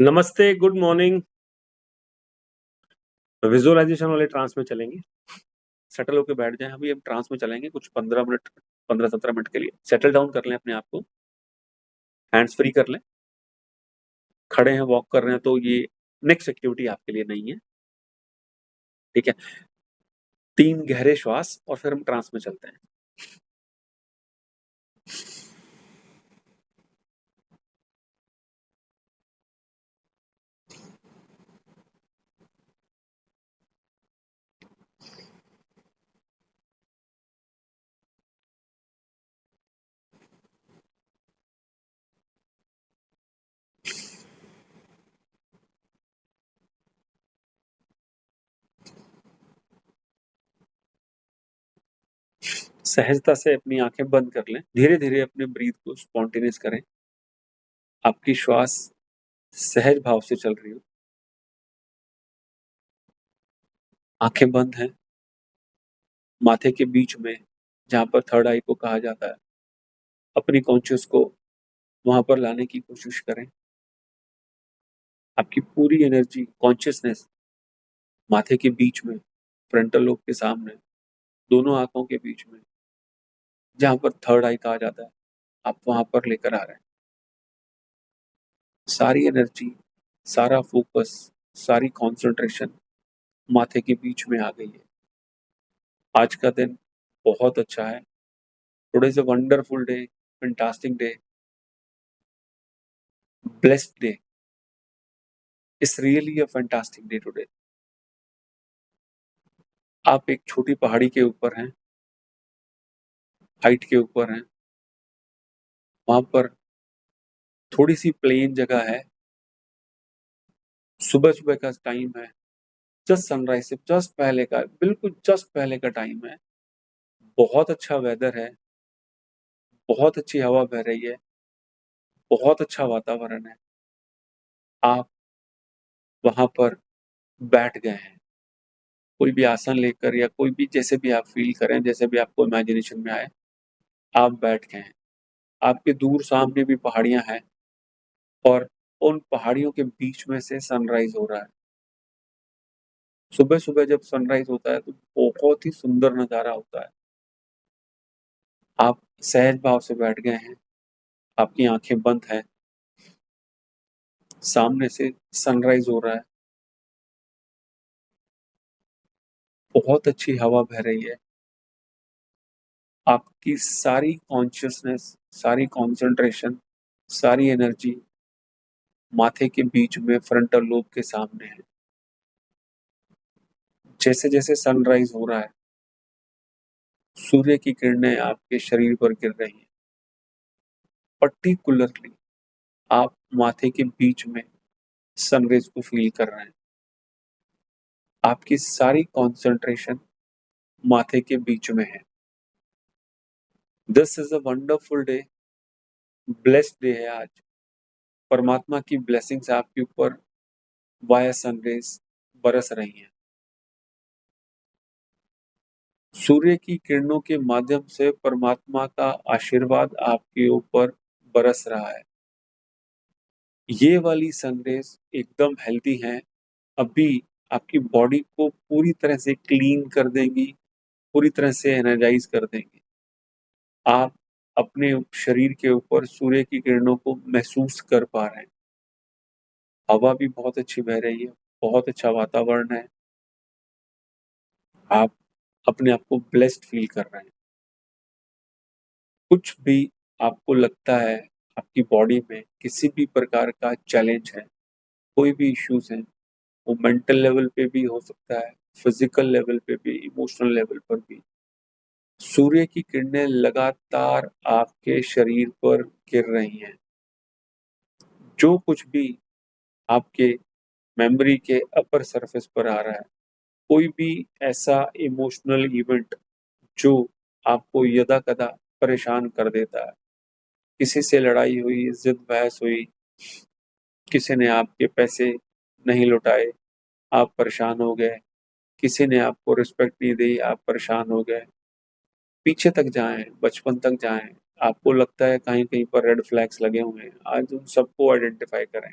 नमस्ते, good morning. Visualisation वाले trans में चलेंगे। सेटल होके बैठ जाएं। अभी हम ट्रांस में चलेंगे कुछ 15 मिनट, 15-17 मिनट के लिए। सेटल डाउन कर लें अपने आप को, हैंड्स फ्री कर लें। खड़े हैं, वॉक कर रहे हैं तो ये नेक्स्ट एक्टिविटी आपके लिए नहीं है। ठीक है, 3 गहरे श्वास और फिर हम ट्रांस में चलते हैं। सहजता से अपनी आंखें बंद कर लें। धीरे धीरे अपने ब्रीथ को स्पॉन्टेनियस करें। आपकी श्वास सहज भाव से चल रही हो, आंखें बंद हैं। माथे के बीच में, जहां पर थर्ड आई को कहा जाता है, अपनी कॉन्शियस को वहां पर लाने की कोशिश करें। आपकी पूरी एनर्जी, कॉन्शियसनेस माथे के बीच में, फ्रंटल लोब के सामने, दोनों आंखों के बीच में, जहां पर थर्ड आई कहा जाता है, आप वहां पर लेकर आ रहे हैं। सारी एनर्जी, सारा फोकस, सारी कंसंट्रेशन माथे के बीच में आ गई है। आज का दिन बहुत अच्छा है। Today is a wonderful day, fantastic day, blessed day. It's really a fantastic day today. आप एक छोटी पहाड़ी के ऊपर हैं, हाइट के ऊपर हैं। वहां पर थोड़ी सी प्लेन जगह है। सुबह सुबह का टाइम है, जस्ट सनराइज से जस्ट पहले का, बिल्कुल जस्ट पहले का टाइम है। बहुत अच्छा वेदर है, बहुत अच्छी हवा बह रही है, बहुत अच्छा वातावरण है। आप वहां पर बैठ गए हैं, कोई भी आसन लेकर या कोई भी जैसे भी आप फील करें, जैसे भी आपको इमेजिनेशन में आए, आप बैठ गए हैं। आपके दूर सामने भी पहाड़ियां हैं और उन पहाड़ियों के बीच में से सनराइज हो रहा है। सुबह सुबह जब सनराइज होता है तो बहुत ही सुंदर नजारा होता है। आप सहज भाव से बैठ गए हैं, आपकी आंखें बंद हैं, सामने से सनराइज हो रहा है, बहुत अच्छी हवा बह रही है। आपकी सारी कॉन्शियसनेस, सारी कंसंट्रेशन, सारी एनर्जी माथे के बीच में फ्रंटल लोब के सामने है। जैसे जैसे सनराइज हो रहा है, सूर्य की किरणें आपके शरीर पर गिर रही हैं। पर्टिकुलरली आप माथे के बीच में सनरेज को फील कर रहे हैं। आपकी सारी कंसंट्रेशन माथे के बीच में है। This is a wonderful day, blessed day है आज। परमात्मा की ब्लेसिंग्स आपके ऊपर वाया सनरेज बरस रही हैं। सूर्य की किरणों के माध्यम से परमात्मा का आशीर्वाद आपके ऊपर बरस रहा है। ये वाली सनरेज एकदम हेल्दी हैं। अभी आपकी बॉडी को पूरी तरह से क्लीन कर देंगी, पूरी तरह से एनर्जाइज कर देंगी। आप अपने शरीर के ऊपर सूर्य की किरणों को महसूस कर पा रहे हैं। हवा भी बहुत अच्छी बह रही है, बहुत अच्छा वातावरण है। आप अपने आप को ब्लेस्ड फील कर रहे हैं। कुछ भी आपको लगता है आपकी बॉडी में किसी भी प्रकार का चैलेंज है, कोई भी इश्यूज हैं, वो मेंटल लेवल पे भी हो सकता है, फिजिकल लेवल पे भी, इमोशनल लेवल पर भी। सूर्य की किरणें लगातार आपके शरीर पर गिर रही हैं। जो कुछ भी आपके मेमोरी के अपर सरफेस पर आ रहा है, कोई भी ऐसा इमोशनल इवेंट जो आपको यदाकदा परेशान कर देता है, किसी से लड़ाई हुई, जिद बहस हुई, किसी ने आपके पैसे नहीं लौटाए, आप परेशान हो गए, किसी ने आपको रिस्पेक्ट नहीं दी, आप परेशान हो गए। पीछे तक जाएं, बचपन तक जाएं, आपको लगता है कहीं कहीं पर रेड फ्लैग्स लगे हुए हैं, आज उन सबको आइडेंटिफाई करें।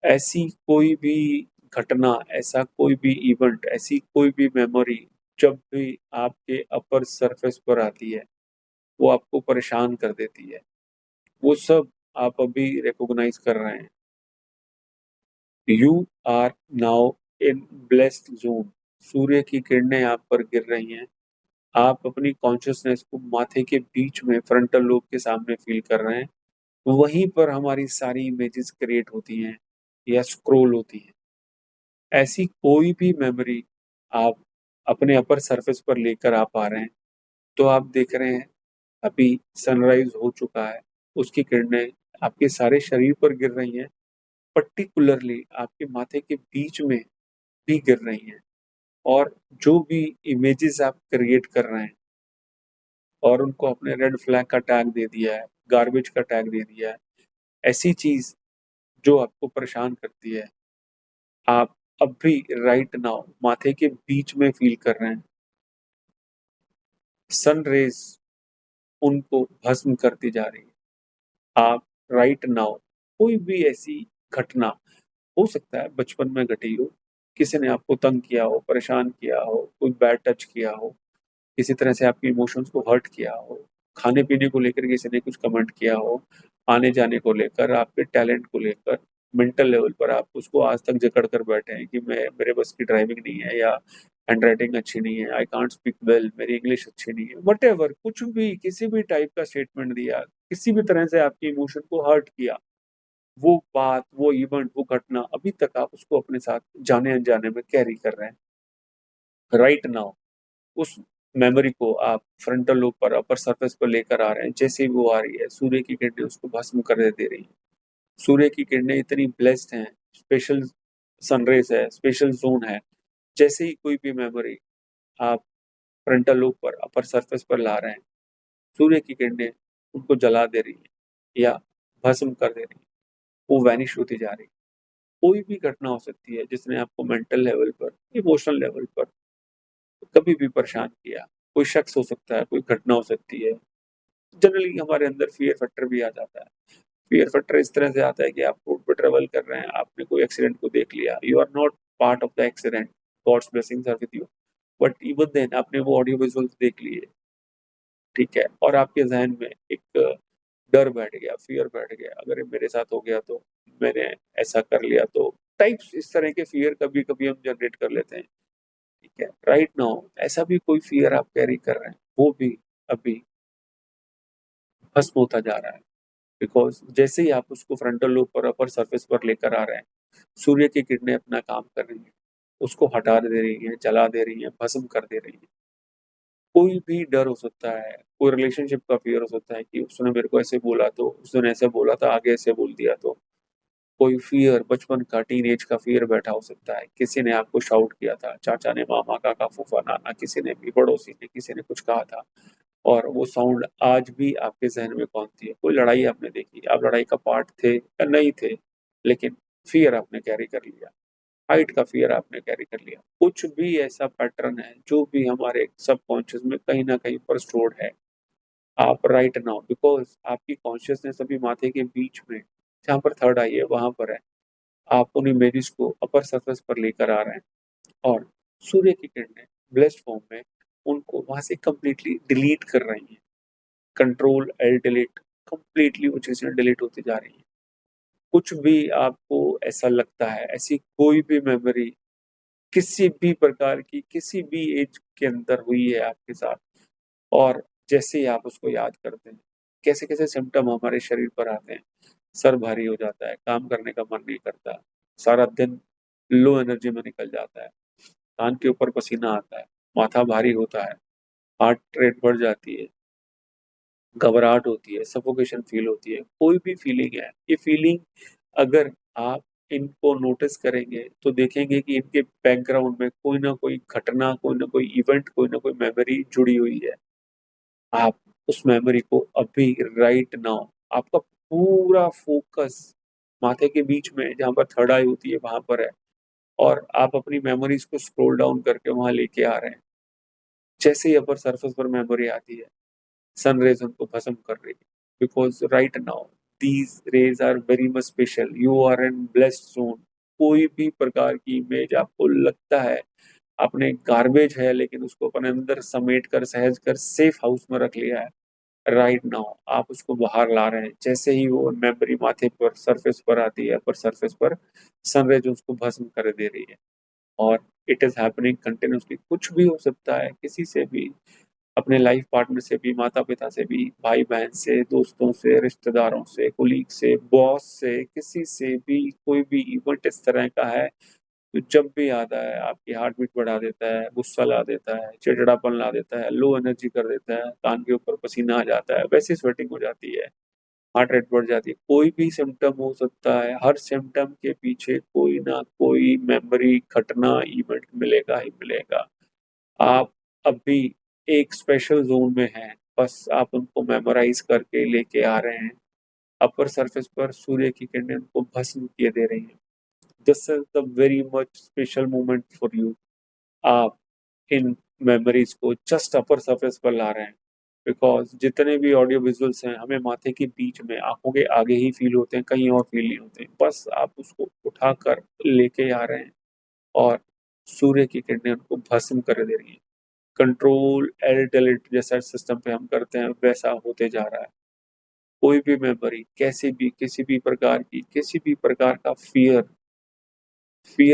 ऐसी कोई भी घटना, ऐसा कोई भी इवेंट, ऐसी कोई भी मेमोरी जब भी आपके अपर सरफेस पर आती है, वो आपको परेशान कर देती है। वो सब आप अभी रिकॉग्नाइज कर रहे हैं। You are now in blessed zone. सूर्य की किरणें आप पर गिर रही हैं। आप अपनी कॉन्शियसनेस को माथे के बीच में फ्रंटल लोब के सामने फील कर रहे हैं। वहीं पर हमारी सारी इमेजेस क्रिएट होती हैं या स्क्रॉल होती हैं। ऐसी कोई भी मेमोरी आप अपने अपर सरफेस पर लेकर आ पा रहे हैं, तो आप देख रहे हैं अभी सनराइज हो चुका है, उसकी किरणें आपके सारे शरीर पर गिर रही हैं, पर्टिकुलरली आपके माथे के बीच में भी गिर रही हैं। और जो भी इमेजेस आप क्रिएट कर रहे हैं और उनको आपने रेड फ्लैग का टैग दे दिया है, गार्बेज का टैग दे दिया है, ऐसी चीज जो आपको परेशान करती है, आप अब भी राइट नाउ माथे के बीच में फील कर रहे हैं। सन रेज उनको भस्म करती जा रही है। आप राइट नाउ कोई भी ऐसी घटना, हो सकता है बचपन में घटी हो, किसी ने आपको तंग किया हो, परेशान किया हो, कोई बैड टच किया हो, किसी तरह से आपके इमोशंस को हर्ट किया हो, खाने-पीने को लेकर किसी ने कुछ कमेंट किया हो, आने-जाने को लेकर, आपके टैलेंट को लेकर, मेंटल लेवल पर आप उसको आज तक जकड़ कर बैठे हैं कि मैं मेरे बस की ड्राइविंग नहीं है या हैंडराइटिंग अच्छी नहीं है, आई कांट स्पीक वेल, मेरी इंग्लिश अच्छी नहीं है, व्हाटएवर कुछ भी किसी भी टाइप का स्टेटमेंट दिया, किसी भी तरह से आपके इमोशन को हर्ट किया, वो बात, वो इवेंट, वो घटना अभी तक आप उसको अपने साथ जाने-अनजाने में कैरी कर रहे हैं। राइट नाउ उस मेमोरी को आप फ्रंटल लोब पर, अपर सरफेस पर लेकर आ रहे हैं। जैसे ही वो आ रही है, सूर्य की किरणें उसको भस्म कर दे रही हैं। सूर्य की किरणें इतनी ब्लेस्ड हैं, स्पेशल सनरेज है, स्पेशल ज़ोन है। जैसे ही कोई भी मेमोरी आप फ्रंटल लोब पर, अपर सरफेस पर ला रहे हैं, सूर्य की किरणें उनको जला दे रही हैं या भस्म कर दे रही हैं। वो वैनिश होती जा रही है। कोई भी घटना हो सकती है जिसने आपको मेंटल लेवल पर, इमोशनल लेवल पर कभी भी परेशान किया। कोई शख्स हो सकता है, कोई घटना हो सकती है। जनरली हमारे अंदर फ़ियर फैक्टर भी आ जाता है। फ़ियर फैक्टर इस तरह से आता है कि आप रोड पे ट्रैवल कर रहे हैं, आपने कोई एक्सीडेंट को देख लिया, you are not part of the accident, god's blessings are with you. But even then आपने वो ऑडियो विजुअल्स देख लिए, ठीक है? और आपके ज़हन में एक डर बैठ गया, फ़ियर बैठ गया, अगर ये मेरे साथ हो गया तो, मैंने ऐसा कर लिया तो, टाइप्स इस तरह के फ़ियर कभी-कभी हम जनरेट कर लेते हैं, ठीक है? राइट नाउ ऐसा भी कोई फ़ियर आप कैरी कर रहे हैं, वो भी अभी भस्म होता जा रहा है। बिकॉज़ जैसे ही आप उसको फ्रंटल लोब पर, अपर सरफेस पर लेकर आ रहे हैं, सूर्य की किरणें अपना काम कर रही हैं, उसको हटा दे रही हैं, जला दे रही हैं, भस्म कर दे रही हैं। कोई भी डर हो सकता है, कोई रिलेशनशिप का फ़ियर हो सकता है कि उसने मेरे को ऐसे बोला तो, उसने ऐसे बोला था, आगे ऐसे बोल दिया तो। कोई फ़ियर बचपन का, टीनेज का फ़ियर बैठा हो सकता है, किसी ने आपको शाउट किया था, चाचा ने, मामा, काका, फूफा, नाना, किसी ने भी, पड़ोसी ने, किसी ने कुछ कहा था। और वो साउंड आज भी आपके ज़हन में कौंधती है। कोई लड़ाई आपने देखी, आप लड़ाई का पार्ट थे या नहीं थे, लेकिन फ़ियर आपने कैरी कर लिया, हाइट का फ़ियर आपने कैरी कर लिया। कुछ भी ऐसा पैटर्न है, जो भी हमारे सबकॉन्शियस में कहीं न कहीं पर स्टोर्ड है, आप राइट नाउ बिकॉज़ आपकी कॉन्शियसनेस अभी माथे के बीच में, जहाँ पर थर्ड आई है, वहाँ पर है। आप उन इमेजेस को अपर सरफेस पर लेकर आ रहे हैं और सूर्य की किरणें ब्लेस्ड फॉर्म में उनको वहाँ से कंप्लीटली डिलीट कर रही हैं। कंट्रोल एल डिलीट, कंप्लीटली वो चीज़ें डिलीट होती जा रही हैं। कुछ भी आपको ऐसा लगता है, ऐसी कोई भी मेमोरी किसी भी प्रकार की, किसी भी एज के अंदर हुई है आपके साथ और जैसे ही आप उसको याद करते हैं, कैसे-कैसे सिम्पटम हमारे शरीर पर आते हैं। सर भारी हो जाता है, काम करने का मन नहीं करता, सारा दिन लो एनर्जी में निकल जाता है, कान के ऊपर पसीना आता है, माथा भारी होता है, हार्ट रेट बढ़ जाती है, घबराहट होती है, सफोकेशन फ़ील होती है, कोई भी फीलिंग है, ये फीलिंग अगर आप इनको नोटिस करेंगे, तो देखेंगे कि इनके बैकग्राउंड में कोई न कोई घटना, कोई न कोई इवेंट, कोई न कोई मेमोरी जुड़ी हुई है। आप उस मेमोरी को अभी राइट नाउ आपका पूरा फ़ोकस माथे के बीच में जहाँ पर थर्ड आई होती है वहाँ पर है और आप अपनी मेमोरीज़ को स्क्रॉल डाउन करके वहाँ लेके आ रहे हैं। जैसे ही अपर सरफेस पर मेमोरी आती है, सन रेज़ उनको भस्म कर रही है because right now these rays are very much special. You are in blessed zone. कोई भी प्रकार की इमेज आपको लगता है अपने गार्बेज है, लेकिन उसको अपने अंदर समेट कर सहज कर सेफ हाउस में रख लिया है, राइट नाउ आप उसको बाहर ला रहे हैं। जैसे ही वो मेमोरी माथे पर सरफेस पर आती है, पर सरफेस पर सनरेज उसको भस्म कर दे रही है, और इट इज हैपनिंग कंटिन्यूसली। कुछ भी हो सकता है, किसी से भी, अपने लाइफ पार्टनर से भी, माता पिता से भी, भाई बहन से, दोस्तों से, रिश्तेदारों से, कुलीग से, बॉस से, किसी से भी कोई भी इवेंट इस तरह का है तो जब भी आता है आपकी हार्ट बीट बढ़ा देता है, गुस्सा ला देता है, चिड़चिड़ापन ला देता है, लो एनर्जी कर देता है, कान के ऊपर पसीना आ जाता है, वैसी स्वेटिंग हो जाती है, हार्ट रेट बढ़ जाती है। कोई भी सिम्टम हो सकता है, हर सिम्टम के पीछे कोई ना कोई मेमोरी, घटना, इवेंट मिलेगा ही मिलेगा। आप अभी एक स्पेशल ज़ोन में हैं, बस आप उनको मेमोराइज़ करके लेके आ रहे हैं। अपर सरफेस पर सूर्य की किरणें उनको भस्म किए दे रही हैं। This is the very much special moment for you. आप इन मेमोरीज़ को जस्ट अपर सरफेस पर ला रहे हैं, बिकॉज़ जितने भी ऑडियो विजुअल्स हैं, हमें माथे के बीच में, आँखों के आगे ही फ़ील होते हैं, कहीं और फ़ील नहीं होते। बस आप उसको उठाकर लेके आ रहे हैं और सूर्य की किरणें उनको भस्म कर दे रही हैं। कंट्रोल एल्ट डिलीट जैसा सिस्टम पे हम करते हैं, वैसा होते जा रहा है। कोई भी मेमोरी, कैसी भी, किसी भी प्रकार की, किसी भी प्रकार का फियर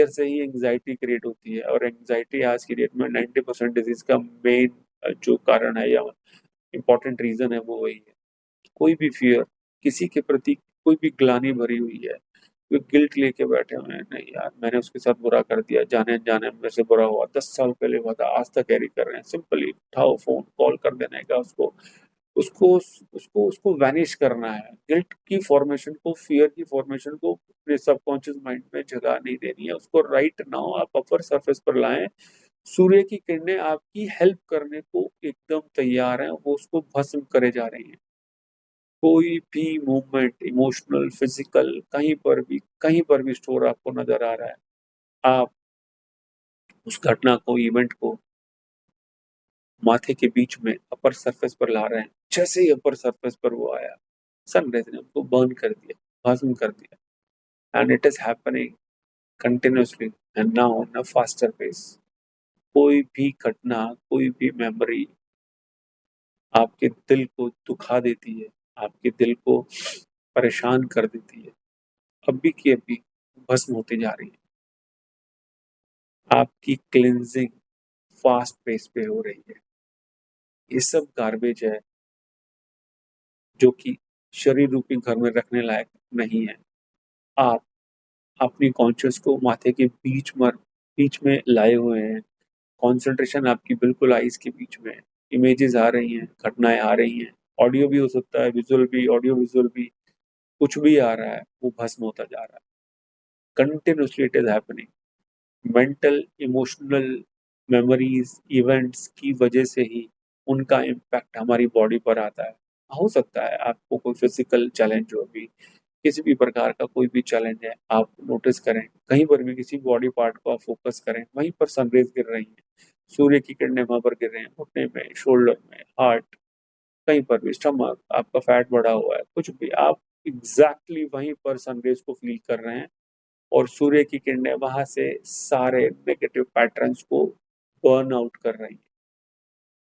से ही एंग्जाइटी क्रिएट होती है, और एंग्जाइटी आज की डेट में 90% डिजीज का मेन जो कारण है या इम्पोर्टेंट रीजन है वो वही है। कोई भी फियर, किसी के प्रति कोई भी ग्लानि भरी हुई है, कोई गिल्ट लेके बैठे हुए हैं, नहीं यार मैंने उसके साथ बुरा कर दिया, जाने अनजाने में मेरे से बुरा हुआ, 10 साल पहले हुआ था, आज तक कैरी कर रहे हैं। सिंपली उठाओ फोन, कॉल कर देने का उसको, उसको उसको उसको वैनिश करना है। गिल्ट की फॉर्मेशन को, फियर की फॉर्मेशन को अपने सबकॉन्शियस माइंड में जगह नहीं देनी है। उसको राइट नाउ आप अपर सरफेस पर लाएं। सूर्य की किरणें आपकी हेल्प करने को एकदम तैयार हैं, वो उसको भस्म करे जा रही हैं। कोई भी मूवमेंट, इमोशनल, फिजिकल, कहीं पर भी स्टोर आपको नजर आ रहा है, आप उस घटना को, इवेंट को माथे के बीच में अपर सरफेस पर ला रहे हैं। जैसे ही अपर सरफेस पर वो आया, सनराइज ने उसको बर्न कर दिया, भस्म कर दिया, and it is happening continuously and now in a faster pace. कोई भी घटना, कोई भी मेमोरी आपके दिल को दुखा देती है, आपके दिल को परेशान कर देती है, अभी की अभी भस्म होती जा रही है। आपकी क्लींजिंग फास्ट पेस पे हो रही है। ये सब गार्बेज है जो कि शरीर रूपी घर में रखने लायक नहीं है। आप अपनी कॉन्शियस को माथे के बीच में लाए हुए हैं। कंसंट्रेशन आपकी बिल्कुल आईज के बीच में है। इमेजेस आ रही हैं, घटनाएं आ रही हैं, ऑडियो भी हो सकता है, विजुअल भी, ऑडियो विजुअल भी, कुछ भी आ रहा है, वो भस्म होता जा रहा है। Continuously it is happening. Mental, emotional, memories, events की वजह से ही उनका इम्पैक्ट हमारी बॉडी पर आता है। हो सकता है आपको कोई फिजिकल चैलेंज हो, भी किसी भी प्रकार का कोई भी चैलेंज है, आप नोटिस करें, कहीं पर भी किसी बॉडी पार्ट को आप फोकस करें, वहीं पर सनरेज गिर रही हैं, सूर्य की किरणें वहां पर गिर रही हैं, घुटने में, शोल्डर में, हार्ट, कहीं पर भी, स्टमक, आपका फैट बढ़ा हुआ है, कुछ भी, आप एग्जैक्टली वहीं पर सनरेज को फील कर रहे हैं, और सूर्य की किरणें वहां से सारे नेगेटिव पैटर्न्स को बर्न आउट कर रही हैं।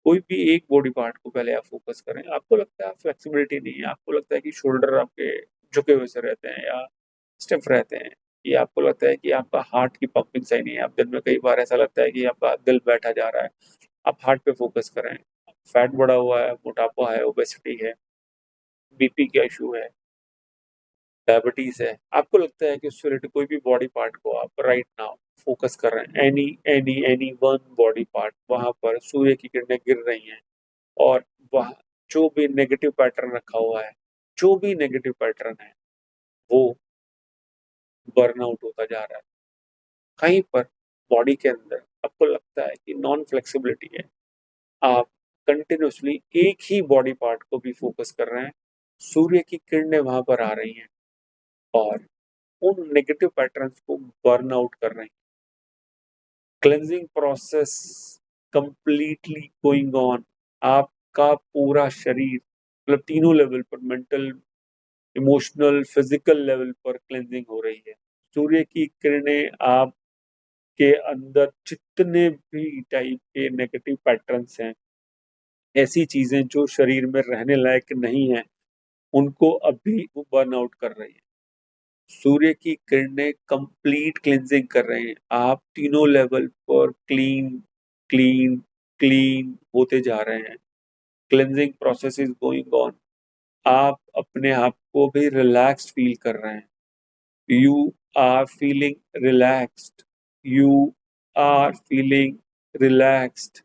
कोई भी एक बॉडी पार्ट को पहले आप फोकस करें। आपको लगता है फ्लेक्सिबिलिटी नहीं है, आपको लगता है कि शोल्डर आपके झुके हुए से रहते हैं या स्टिफ रहते हैं, या आपको लगता है कि आपका हार्ट की पंपिंग सही नहीं है, आप दिन में कई बार ऐसा लगता है कि आपका दिल बैठा जा रहा है, आप हार्ट पे फोकस करें। फैट बढ़ा हुआ है, मोटापा है, ओबेसिटी है, बीपी का इशू है, डायबिटीज है, आपको लगता है कि उससे रिलेटेड कोई भी बॉडी पार्ट को आप राइट नाउ फोकस कर रहे हैं, any any any one body part, वहां पर सूर्य की किरणें गिर रही हैं, और वह जो भी नेगेटिव पैटर्न रखा हुआ है, जो भी नेगेटिव पैटर्न है, वो बर्नआउट होता जा रहा है। कहीं पर बॉडी के अंदर आपको लगता है कि नॉन फ्लेक्सिबिलिटी है, आप कंटिन्यूसली एक ही बॉडी पार्ट को भी फोकस कर रहे हैं, सूर्य की किरणें वहां पर आ रही हैं और उन नेगेटिव पैटर्न्स को बर्न आउट कर रहे हैं। Cleansing process completely going on. आपका पूरा शरीर, मतलब तीनों लेवल पर, मेंटल, इमोशनल, फिजिकल लेवल पर क्लेंजिंग हो रही है। सूर्य की किरणें आपके अंदर जितने भी टाइप के नेगेटिव पैटर्न्स हैं, ऐसी चीजें जो शरीर में रहने लायक नहीं है, उनको अभी वो बर्न आउट कर रही है। सूर्य की किरणें कंप्लीट क्लींजिंग कर रहे हैं। आप तीनों लेवल पर क्लीन क्लीन क्लीन होते जा रहे हैं। Cleansing process is going on. आप अपने आप को भी रिलैक्स्ड फील कर रहे हैं। You are feeling relaxed. You are feeling relaxed.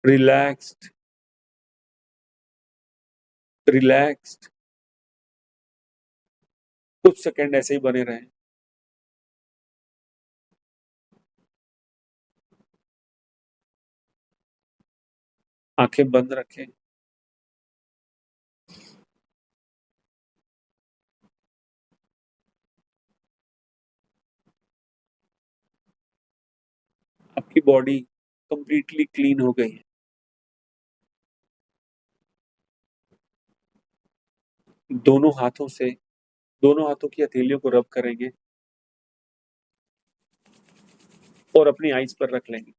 Relaxed. Relaxed. कुछ सेकंड ऐसे ही बने रहें। आंखें बंद रखें। आपकी बॉडी कंप्लीटली क्लीन हो गई है। दोनों हाथों से दोनों हाथों की हथेलियों को रब करेंगे और अपनी आईज पर रख लेंगे।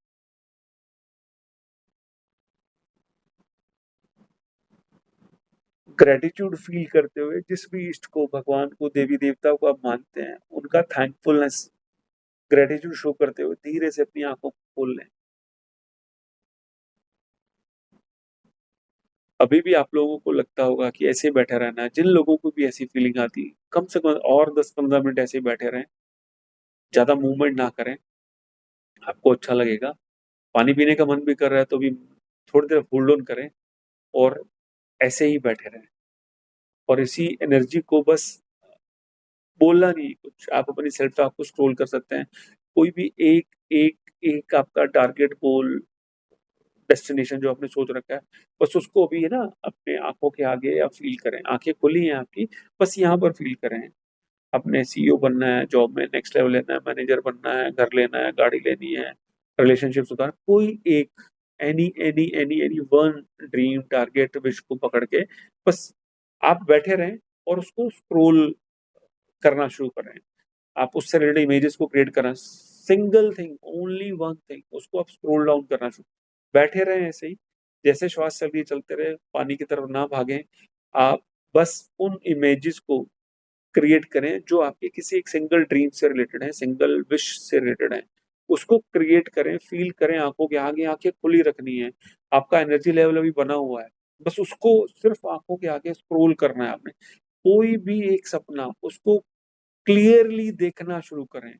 ग्रेटिट्यूड फील करते हुए जिस भी इष्ट को, भगवान को, देवी देवता को आप मानते हैं, उनका थैंकफुलनेस, ग्रेटिट्यूड शो करते हुए धीरे से अपनी आंखों को खोल लें। अभी भी आप लोगों को लगता होगा कि ऐसे बैठे रहना है। जिन लोगों को भी ऐसी फीलिंग आती, कम से कम और 10-15 मिनट ऐसे बैठे रहें। ज्यादा मूवमेंट ना करें, आपको अच्छा लगेगा। पानी पीने का मन भी कर रहा है तो भी थोड़ी देर होल्ड ऑन करें और ऐसे ही बैठे रहें। और इसी एनर्जी को बस बोलना नहीं कुछ, आप अपनी सेल्फ टॉक को स्क्रॉल कर सकते हैं। कोई भी एक एक एक आपका टारगेट गोल, डेस्टिनेशन जो आपने सोच रखा है, बस उसको अभी है ना अपने आंखों के आगे या फील करें। आंखें खुली हैं आपकी, बस यहाँ पर फील करें। अपने सीईओ बनना है, जॉब में नेक्स्ट लेवल लेना है, मैनेजर बनना है, घर लेना है, गाड़ी लेनी है, रिलेशनशिप सुधार, कोई एक any any any any one dream target wish को पकड़ के बस आप बैठे रहें और उसको स्क्रोल करना शुरू करें। आप उससे रिलेटेड इमेजेस को क्रिएट करें। Single thing, only one thing, उसको आप स्क्रोल डाउन करना शुरू, बैठे रहें ऐसे ही। जैसे श्वास चल रही है चलते रहे, पानी की तरफ ना भागें। आप बस उन इमेजेस को क्रिएट करें जो आपके किसी एक सिंगल ड्रीम से रिलेटेड है, सिंगल विश से रिलेटेड है। उसको क्रिएट करें, फील करें, आंखों के आगे आंखें खुली रखनी है। आपका एनर्जी लेवल अभी बना हुआ है, बस उसको सिर्फ आंखों के आगे स्क्रोल करना है आपने। कोई भी एक सपना, उसको क्लियरली देखना शुरू करें,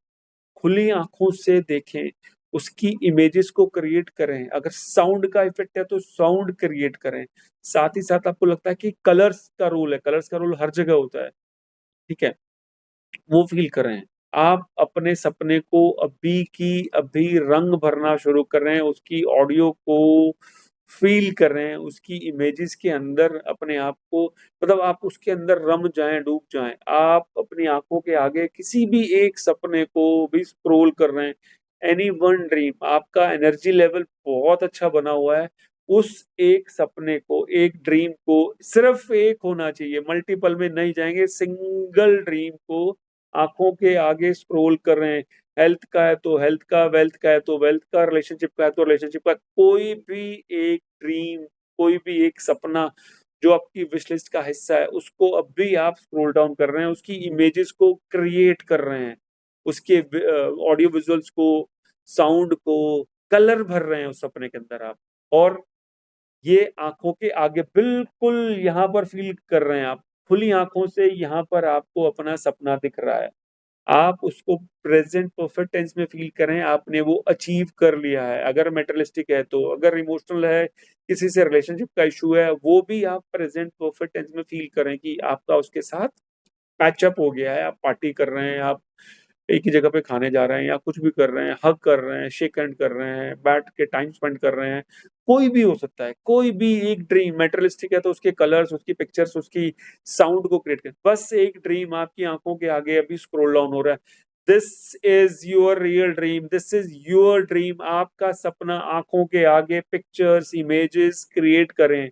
खुली आंखों से देखें, उसकी इमेजेस को क्रिएट करें। अगर साउंड का इफेक्ट है तो साउंड क्रिएट करें। साथ ही साथ आपको लगता है कि कलर्स का रोल है, कलर्स का रोल हर जगह होता है, ठीक है, वो फील करें। आप अपने सपने को अभी की अभी रंग भरना शुरू करें, उसकी ऑडियो को फील करें, उसकी इमेजेस के अंदर अपने आप को, मतलब आप उसके अंदर रम जाएं, डूब जाएं। आप अपनी आंखों के आगे किसी भी एक सपने को भी स्क्रोल कर रहे हैं, एनी वन ड्रीम। आपका एनर्जी लेवल बहुत अच्छा बना हुआ है। उस एक सपने को, एक ड्रीम को, सिर्फ एक होना चाहिए, मल्टीपल में नहीं जाएंगे, सिंगल ड्रीम को आंखों के आगे स्क्रॉल कर रहे हैं। हेल्थ का है तो हेल्थ का, वेल्थ का है तो वेल्थ का, रिलेशनशिप का है तो रिलेशनशिप का, कोई भी एक ड्रीम, कोई भी एक सपना जो आपकी विश लिस्ट का हिस्सा है, उसको अब भी आप स्क्रॉल डाउन कर रहे हैं, उसकी इमेजेस को क्रिएट कर रहे हैं, उसके ऑडियो विजुअल्स को, साउंड को, कलर भर रहे हैं उस सपने के अंदर आप। और ये आंखों के आगे बिल्कुल यहाँ पर फील कर रहे हैं आप, खुली आंखों से यहाँ पर आपको अपना सपना दिख रहा है। आप उसको प्रेजेंट परफेक्ट टेंस में फील करें, आपने वो अचीव कर लिया है। अगर मेटलिस्टिक है तो, अगर इमोशनल है, किसी से रिलेशनशिप का इशू है, वो भी आप प्रेजेंट परफेक्ट टेंस में फील करें कि आपका उसके साथ पैचअप हो गया है। आप पार्टी कर रहे हैं, आप एक ही जगह पे खाने जा रहे हैं या कुछ भी कर रहे हैं, हग कर रहे हैं, शेक हैंड कर रहे हैं, बैठ के टाइम स्पेंड कर रहे हैं, कोई भी हो सकता है। कोई भी एक ड्रीम मेटेरियलिस्टिक है तो उसके कलर्स, उसकी पिक्चर्स, उसकी साउंड को क्रिएट करें। बस एक ड्रीम आपकी आंखों के आगे अभी स्क्रॉल डाउन हो रहा है। This is your real dream, this is your dream. आपका सपना आंखों के आगे पिक्चर्स, इमेजेस क्रिएट करें।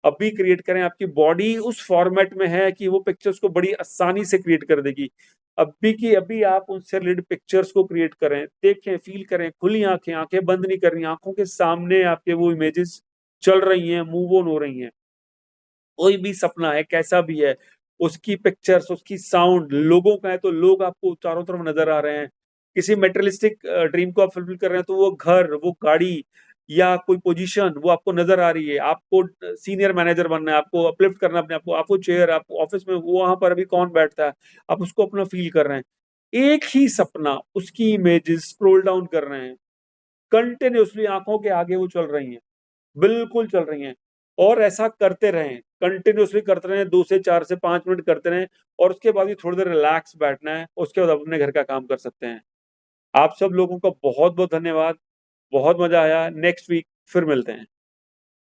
अभी क्रिएट करें। आपकी बॉडी उस फॉर्मेट में है कि वो पिक्चर्स को बड़ी आसानी से क्रिएट कर देगी। अभी की अभी आप उनसे रिलेटेड पिक्चर्स को क्रिएट करें, देखें, फील करें, खुली आंखें, आंखें बंद नहीं कर रही, आंखों के सामने आपके वो इमेजेस चल रही हैं, मूव ऑन हो रही हैं। कोई भी सपना है, कैसा भी है, उसकी पिक्चर्स, उसकी साउंड, लोगों का है तो लोग आपको चारों तरफ नजर आ रहे हैं। किसी मेटेरियलिस्टिक ड्रीम को आप फुलफिल कर रहे हैं तो वो घर, वो गाड़ी या कोई पोजीशन वो आपको नजर आ रही है। आपको सीनियर मैनेजर बनना है, आपको अपलिफ्ट करना है अपने आप को, आपको चेयर, आप ऑफिस में वो वहां पर अभी कौन बैठता है, आप उसको अपना फील कर रहे हैं। एक ही सपना, उसकी इमेजेस स्क्रॉल डाउन कर रहे हैं, कंटिन्यूअसली आंखों के आगे वो चल रही हैं, बिल्कुल चल रही हैं। और ऐसा करते रहें, कंटिन्यूअसली करते रहें, 2 से 4 से 5 मिनट करते रहें। और उसके बाद भी थोड़ी देर रिलैक्स बैठना है, उसके बाद अपने घर का काम कर सकते हैं। आप सब लोगों का बहुत बहुत धन्यवाद। बहुत मजा आया। नेक्स्ट वीक फिर मिलते हैं।